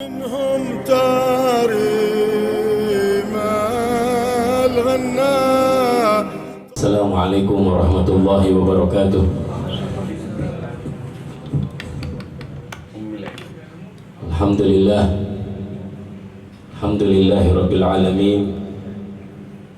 منهم تاريم الغناء. السلام عليكم ورحمة الله وبركاته. Alhamdulillah, alhamdulillahi rabbil alamin.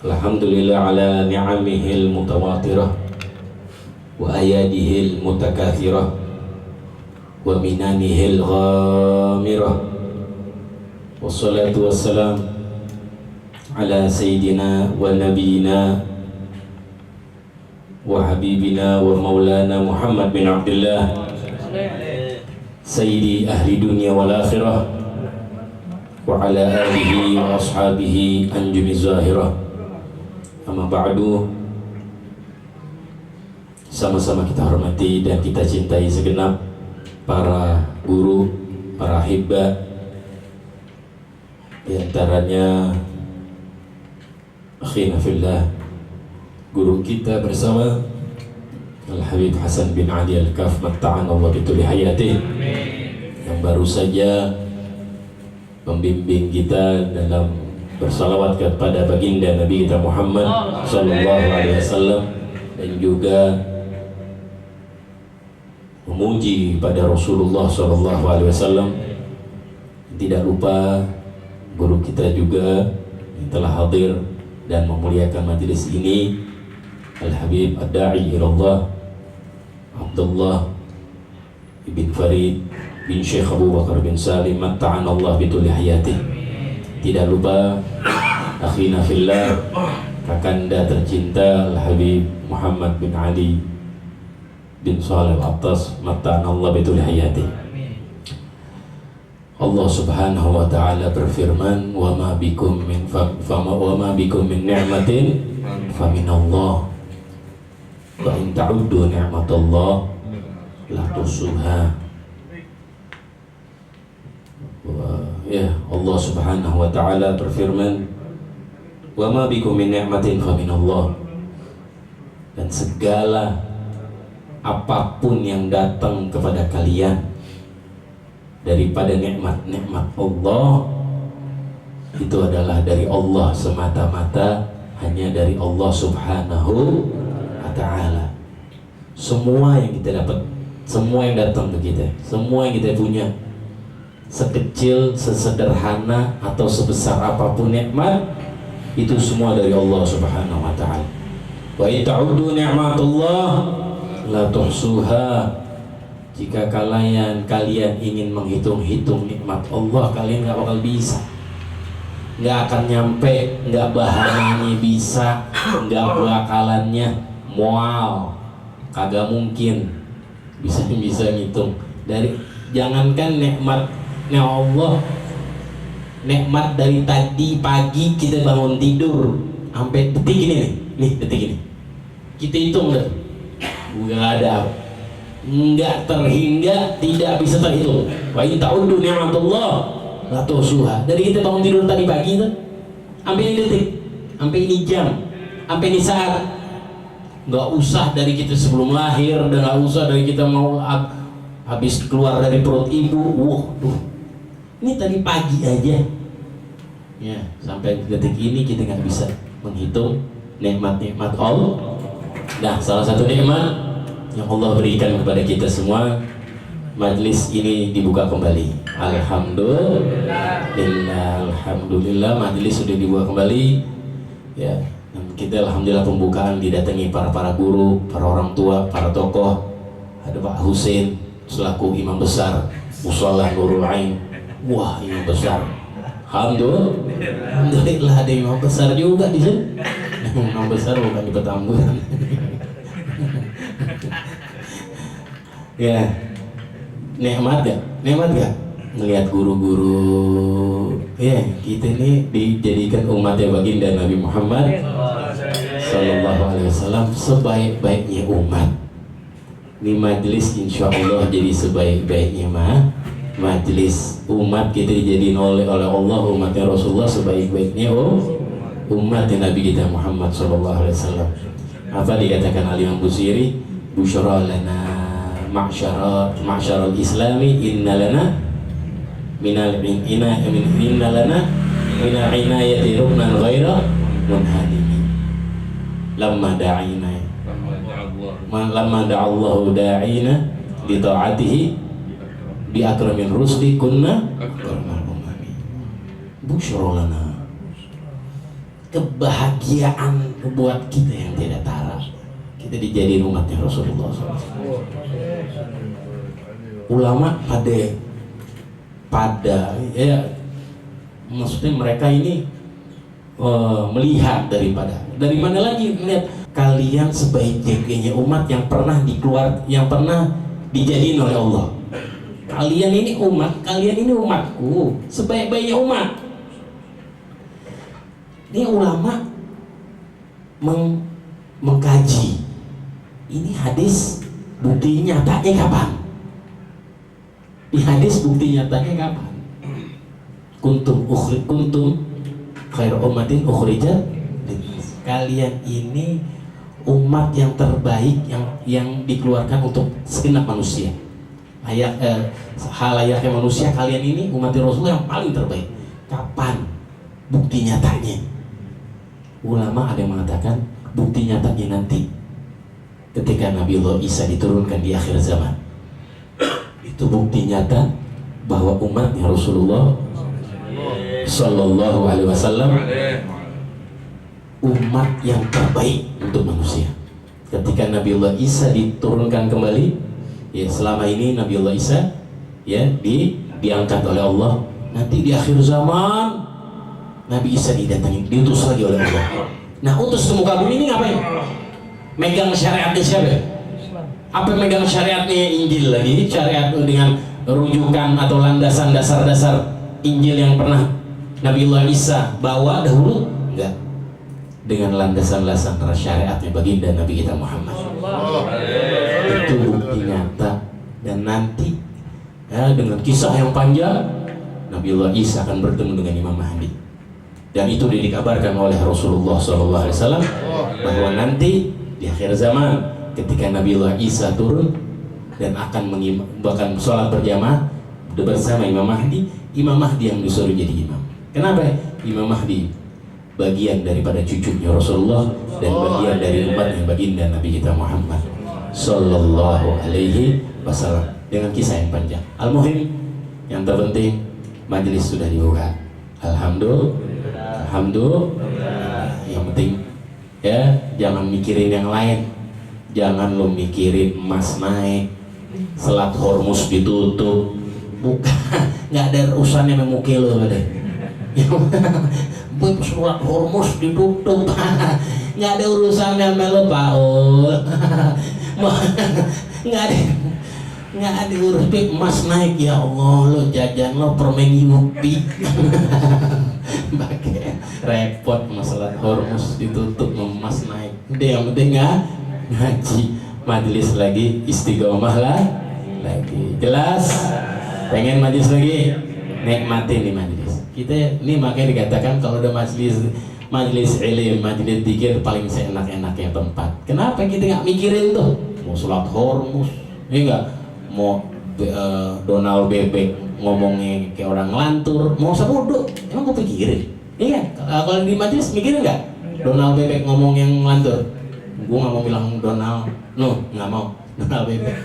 Alhamdulillah ala ni'amihil mutawatirah wa ayadihil mutakathirah wa minanihil ghamirah. Wassalatu wassalam ala sayyidina wa nabiyina wa habibina wa maulana Muhammad bin Abdullah, sayyidi ahli dunia wal akhirah, wa ala alihi wa ashabihi anjumi zahirah. Amma ba'du. Sama-sama kita hormati dan kita cintai segenap para guru, para hibba, di antaranya akhina fillah, guru kita bersama Al-Habib Hasan bin Ali Al-Kaf, matta'anallah bituli hayatih, yang baru saja membimbing kita dalam bersalawat kepada baginda Nabi kita Muhammad sallallahu alaihi wasallam, dan juga memuji pada Rasulullah sallallahu alaihi wasallam. Tidak lupa guru kita juga yang telah hadir dan memuliakan majelis ini, Al-Habib Ad-Da'i ilallah Abdullah ibn Farid bin Syekh Abu Bakar bin Salim, matta'anallah bituli hayatih. Tidak lupa akhina fillah, kakanda tercinta Al-Habib Muhammad bin Ali bin Shalih Al-Attas, matta'anallah bituli hayatih. Allah Subhanahu wa taala berfirman, wa ma bikum min ni'matin faminallah wa in ta'uddu ni'matallah la tuhsuha. Ya, Allah Subhanahu wa taala berfirman, wa ma bikum min ni'matin faminallah, dan segala apapun yang datang kepada kalian daripada nikmat-nikmat Allah, itu adalah dari Allah semata-mata, hanya dari Allah Subhanahu wa taala. Semua yang kita dapat, semua yang datang ke kita, semua yang kita punya, sekecil, sesederhana atau sebesar apapun nikmat, itu semua dari Allah Subhanahu wa taala. Wa in ta'uddu ni'matullah la tuhsuha. Jika kalian ingin menghitung-hitung nikmat Allah, kalian nggak bakal bisa, nggak akan nyampe, nggak bahannya bisa, nggak bakalannya mual, kagak mungkin bisa ngitung. Dari jangankan nikmat Allah, nikmat dari tadi pagi kita bangun tidur sampai detik ini nih detik ini, kita hitung nggak ada, nggak terhingga, tidak bisa terhitung. Wa in ta'uddu ni'matullah la tuhsuha. Dari kita bangun tidur tadi pagi tuh sampai ini detik, sampai ini jam, sampai ini saat, nggak usah dari kita sebelum lahir, dan nggak usah dari kita mau habis keluar dari perut ibu. Ini tadi pagi aja ya, sampai detik ini kita nggak bisa menghitung nikmat-nikmat Allah. Nah, salah satu nikmat yang Allah berikan kepada kita semua, majlis ini dibuka kembali. Alhamdulillah, majlis sudah dibuka kembali ya. Dan kita alhamdulillah pembukaan didatangi para guru, para orang tua, para tokoh. Ada Pak Husein selaku imam besar Mushola Nurul Ain. Wah, imam besar. Alhamdulillah ada imam besar juga di sini. Imam besar bukan di Petamburan. Ya, nikmat gak? Melihat guru-guru ya kita ini dijadikan umatnya baginda Nabi Muhammad sallallahu alaihi wasallam, sebaik-baiknya umat. Di majlis insya Allah jadi sebaik-baiknya majlis. Umat kita dijadiin oleh Allah, umatnya Rasulullah sebaik-baiknya umat Nabi kita Muhammad sallallahu alaihi wasallam. Apa dikatakan Al-Imam Busiri, busyara lana ma'syaral islami inna lana inna lana minal inayati ruknan ghaira munhadimi lamma da'allahu da'ina bi ta'atihi bi akramin rusli kunna akramal umami. Busyra lana, kebahagiaan buat kita yang tidak tara, kita dijadiin umatnya Rasulullah SAW. Ulama pada ya, maksudnya mereka ini melihat dari mana lagi melihat kalian sebaik-baiknya umat yang pernah dijadiin oleh Allah. Kalian ini umatku, sebaik-baiknya umat. Ini ulama mengkaji ini hadis, bukti nyatanya kapan? Di hadis bukti nyatanya kapan? Kuntum khairu ummatin ukhrijat linnas. Kalian ini umat yang terbaik yang dikeluarkan untuk segenap manusia. Halayaknya manusia, kalian ini umat Rasulullah yang paling terbaik. Kapan bukti nyatanya? Ulama ada yang mengatakan bukti nyatanya nanti ketika Nabiullah Isa diturunkan di akhir zaman. Itu bukti nyata bahwa umatnya Rasulullah Sallallahu Alaihi Wasallam umat yang terbaik untuk manusia. Ketika Nabiullah Isa diturunkan kembali, ya selama ini Nabiullah Isa ya diangkat oleh Allah. Nanti di akhir zaman Nabi Isa didatangi, diutus lagi oleh Allah. Nah, utus ke muka bumi ini ngapain? Megang syariatnya siapa? Apa megang syariatnya Injil lagi? Syariat dengan rujukan atau landasan dasar-dasar Injil yang pernah Nabiullah Isa bawa dahulu? Enggak. Dengan landasan-landasan syariatnya baginda Nabi kita Muhammad. Itu bukti nyata. Dan nanti ya, dengan kisah yang panjang Nabiullah Isa akan bertemu dengan Imam Mahdi. Dan itu dikabarkan oleh Rasulullah SAW bahwa nanti di akhir zaman ketika Nabiullah Isa turun dan akan bahkan sholat berjamaah bersama Imam Mahdi yang disuruh jadi imam. Kenapa? Imam Mahdi bagian daripada cucunya Rasulullah dan bagian dari umatnya baginda Nabi kita Muhammad Sallallahu Alaihi Wasallam. Dengan kisah yang panjang. Al-Muhim, yang terpenting majelis sudah dibuka. Alhamdulillah. Yang penting ya, jangan mikirin yang lain. Jangan lo mikirin emas naik, Selat Hormuz ditutup, bukan, nggak ada urusannya sama muka lo deh. Selat Hormuz ditutup, nggak ada urusannya sama lo Paul. nggak ada urus emas naik, ya Allah lo jajan lo permen Yupi. Pakai repot masalah Hormuz ditutup, emas naik. Udah yang penting ngaji, majelis lagi, istiqomah lah lagi. Jelas? Pengen majelis lagi? Nikmatin nih majelis. Kita ini makanya dikatakan kalau udah majelis ilim, majelis zikir paling seenak-enaknya tempat. Kenapa kita nggak mikirin tuh? Mau sholat Hormuz, enggak? Mau Donald Bebek ngomongnya kayak orang ngelantur, mau sabuduk, emang gue pikirin? Iya, kalau di majelis mikirin nggak? Donald Bebek ngomong yang ngelantur, gue nggak mau bilang Donald, nggak mau Donald Bebek.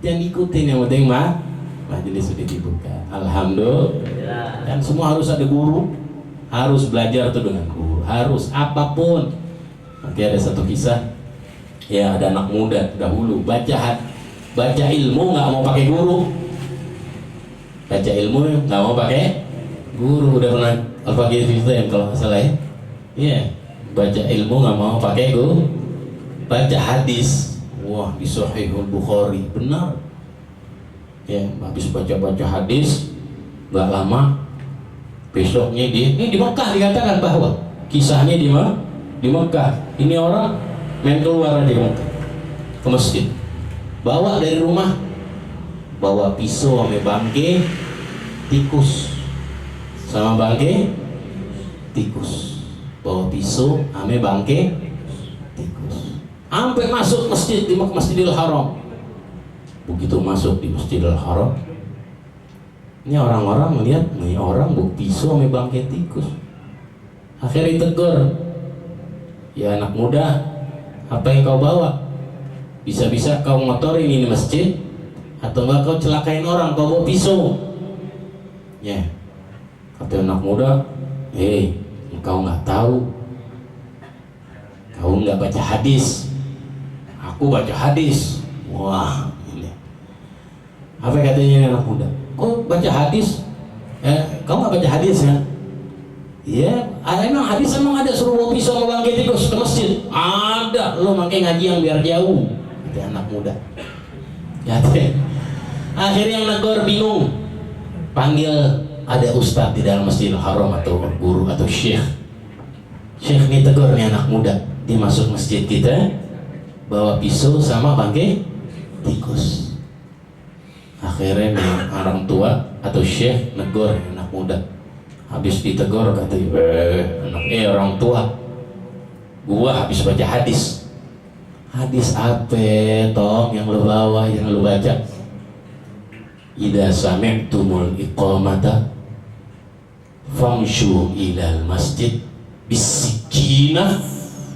Jangan ikutin, yang penting majelis sudah dibuka. Alhamdulillah. Dan semua harus ada guru, harus belajar tuh dengan guru, harus apapun. Nanti ada satu kisah, ya ada anak muda dahulu baca ilmu nggak mau pakai guru. Baca ilmu nggak mau pakai guru. Udah pernah Al-Faqih itu yang kalau nggak salah ya. Iya, baca ilmu nggak mau pakai guru. Baca hadis, wah di Sahihul Bukhari benar. Ya, habis baca hadis nggak lama besoknya ini di Mekah dikatakan bahwa kisahnya di Mekah. Ini orang main keluar dari Mekah ke masjid. Bawa dari rumah, bawa pisau sama bangke tikus, sama bangke tikus, bawa pisau sama bangke tikus, sampai masuk masjid di Masjidil Haram. Begitu masuk di Masjidil Haram, Ini orang-orang melihat nih orang bawa pisau sama bangkai tikus. Akhirnya ditegur, ya anak muda, apa yang kau bawa? Bisa-bisa kau ngotorin ini masjid, atau enggak kau celakain orang, kau bawa pisau. Ya, kata anak muda, engkau nggak tahu, kau nggak baca hadis. Aku baca hadis. Wah, ini. Apa katanya anak muda? Kau baca hadis? Kau nggak baca hadis ya? Iya, emang hadis emang ada suruh bawa pisau sama bangkai tikus ke masjid? Ada, lo makanya ngaji yang biar jauh. Kata anak muda. Akhirnya yang negor bingung, panggil ada ustadz di dalam Masjidil Haram atau guru atau syekh. Syekh ini tegur nih anak muda, dia masuk masjid kita bawa pisau sama bangkai tikus. Akhirnya nih orang tua atau syekh negor anak muda. Habis ditegur katanya, orang tua, gua habis baca hadis. Hadis apa toh yang lu bawa, yang lu baca? Idza sami'tumul iqamata famshu ilal masjid bisikinah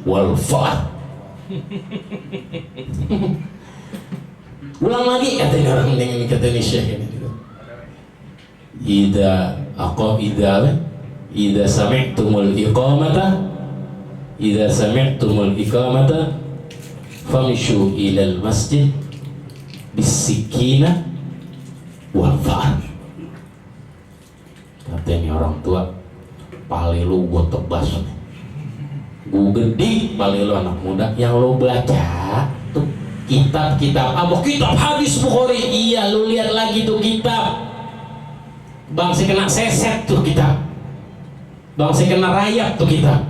wal fa'al. Ulang lagi katanya orang yang kata ini syekh ini. Idza sami'tumul iqamata famshu ilal masjid bisikinah wal fa'al. Katanya orang tua, pale lu gua tebas, gua gede pale lu anak muda. Yang lu baca tuh kitab kitab hadis Bukhari. Iya, lu lihat lagi tuh kitab, bangsa kena seset tuh kitab, bangsa kena rayap tuh kitab.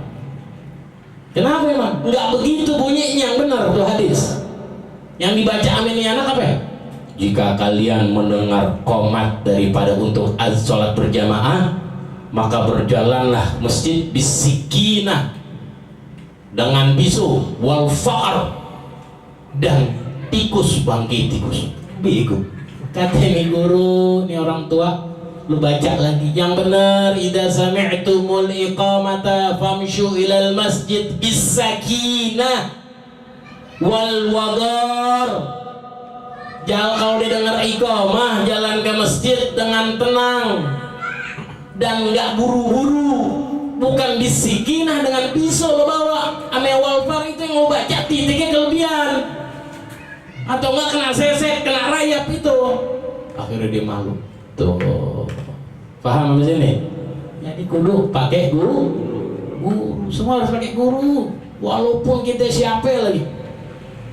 Kenapa emang? Enggak begitu bunyinya yang benar tuh hadis. Yang dibaca amin ini anak apa ya? Jika kalian mendengar qomat daripada untuk sholat berjamaah, maka berjalanlah masjid bisikinah, dengan pisau, wal fa'ar, dan tikus, bangkai tikus. Bego. Kata ini guru, ini orang tua, lu baca lagi yang benar. Idza sami'tumul iqamata famshu ilal masjid bisakinah wal wadar. Jangan kalau didengar iqamah, jalan ke masjid dengan tenang dan nggak buru-buru. Bukan bisikinah dengan pisau lo bawa. Ame walfar itu yang mau baca titiknya kelebihan, atau nggak kena sesek, kena rayap itu. Akhirnya dia malu. Tuh, paham di sini? Jadi kudu pakai guru. Semua harus pakai guru. Walaupun kita siapa lagi,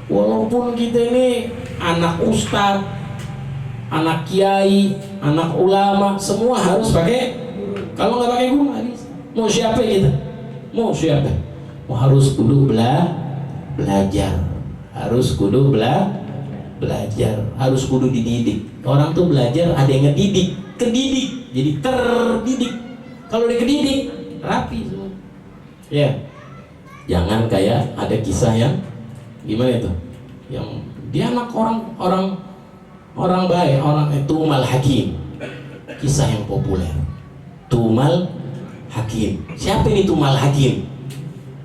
walaupun kita ini anak ustaz, anak kiai, anak ulama, semua harus pakai. Kalau nggak pakai guru nggak bisa. Mau siapa kita? Mau siapa? Mau harus kudu belajar. Harus kudu belajar. Harus kudu dididik. Orang tuh belajar ada yang ngedidik, kedidik, jadi terdidik. Kalau dikedidik, rapi semua. Ya, jangan kayak ada kisah yang gimana itu? Yang dia anak orang baik, orang Tumal Hakim. Kisah yang populer. Tumal Hakim. Siapa ini Tumal Hakim?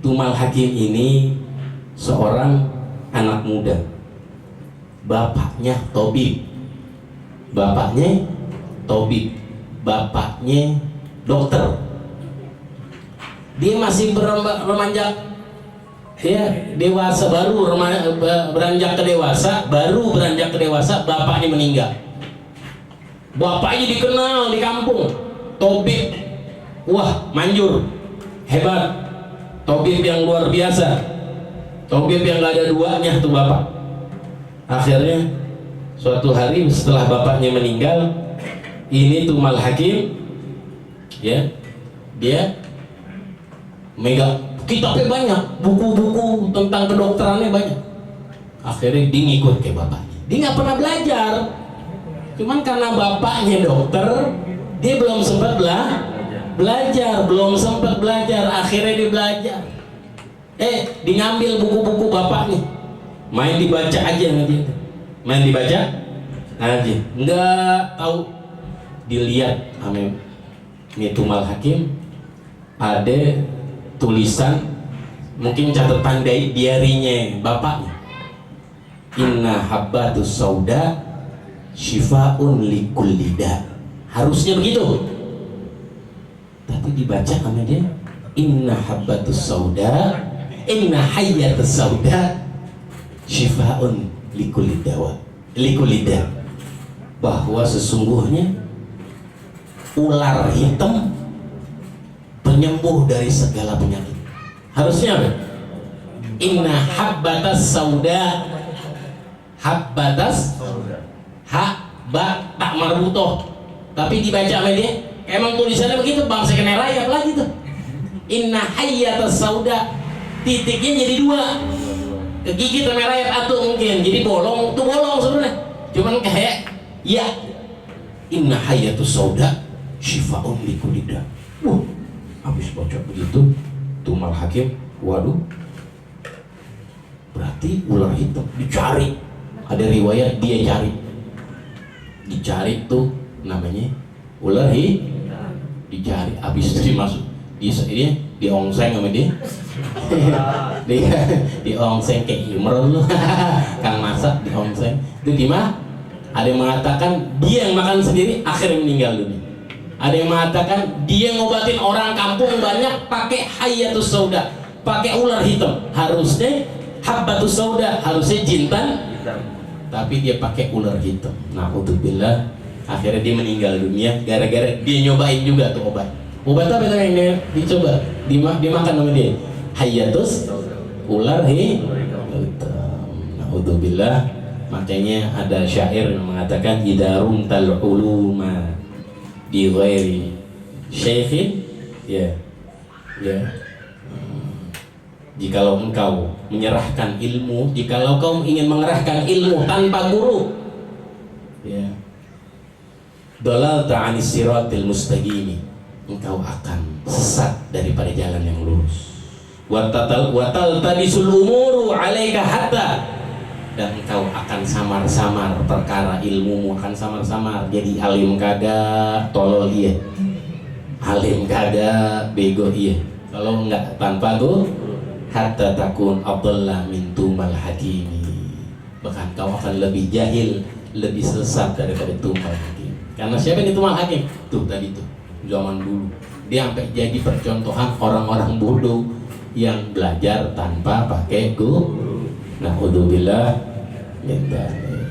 Tumal Hakim ini seorang anak muda. Bapaknya tabib. Bapaknya dokter. Dia masih beranjak dewasa, beranjak ke dewasa, bapaknya meninggal. Bapaknya dikenal di kampung, tabib, wah manjur, hebat, tabib yang luar biasa, tabib yang gak ada duanya tuh bapak. Akhirnya suatu hari setelah bapaknya meninggal, ini Tumal Hakim, ya, dia megang kitabnya banyak, buku-buku tentang kedokterannya banyak. Akhirnya dia ngikut ke bapaknya. Dia nggak pernah belajar, cuman karena bapaknya dokter, dia belum sempat belajar. Akhirnya dia belajar. Dia ngambil buku-buku bapaknya, main dibaca aja nanti. Nggak tahu. dilihat ame Tumal Hakim ada tulisan, mungkin catatan dari diarinya bapaknya, inna habbatus sauda syifaun likulli da. Harusnya begitu, tapi dibaca sama dia inna habbatus sauda, inna hayyatus sauda syifaun likulli dawa, likulli da, bahwa sesungguhnya ular hitam penyembuh dari segala penyakit. Harusnya apa? Inna habbatas sauda, habbatas habba tak marbutoh, tapi dibaca sama dia emang tulisannya begitu, bangsa kena rayap lagi tuh. Inna hayyatas sauda, titiknya jadi 2, kegigit sama rayap atau mungkin jadi bolong, tuh bolong sebenarnya, cuman kayak ya inna hayyatus sauda syifaun likulli da. Habis baca begitu Tumal Hakim, waduh, berarti ular hitam dicari. Ada riwayat dia dicari tuh namanya ular hitam, dicari. Habis itu dimasuk dia diongseng sama dia diongseng kayak Imron lu Kang masak diongseng itu gimana. Ada yang mengatakan dia yang makan sendiri akhirnya meninggal dunia. Ada yang mengatakan dia ngobatin orang kampung banyak pakai hayyatus sauda, pakai ular hitam. Harusnya habbatus sauda, harusnya jintan, tapi dia pakai ular hitam. Na'udzubillah. Akhirnya dia meninggal dunia gara-gara dia nyobain juga tuh obat. Obat apa itu yang dia dicoba? Dimakan sama dia. Hayyatus ular hitam. Na'udzubillah. Makanya ada syair yang mengatakan idarum tal uluma di ghairi syekhin, jikalau engkau menyerahkan ilmu, jikalau kau ingin mengerahkan ilmu tanpa guru, ya, dalalta anis siratil mustaqim, engkau akan sesat daripada jalan yang lurus. Wa taltabisul umuru alaika hatta, dan engkau akan samar-samar perkara ilmumu, akan samar-samar jadi alim kagak, tolol iya, alim kagak, bego iya. Kalau enggak tanpa tuh hatta takun abdullah min Tumal Hakimi, bahkan kau akan lebih jahil, lebih sesat daripada Tumal Hakim. Karena siapa yang Tumal Hakim? Tuh tadi tuh zaman dulu dia sampai jadi percontohan orang-orang bodoh yang belajar tanpa pakai guru. Na'udzubillah min dzalik.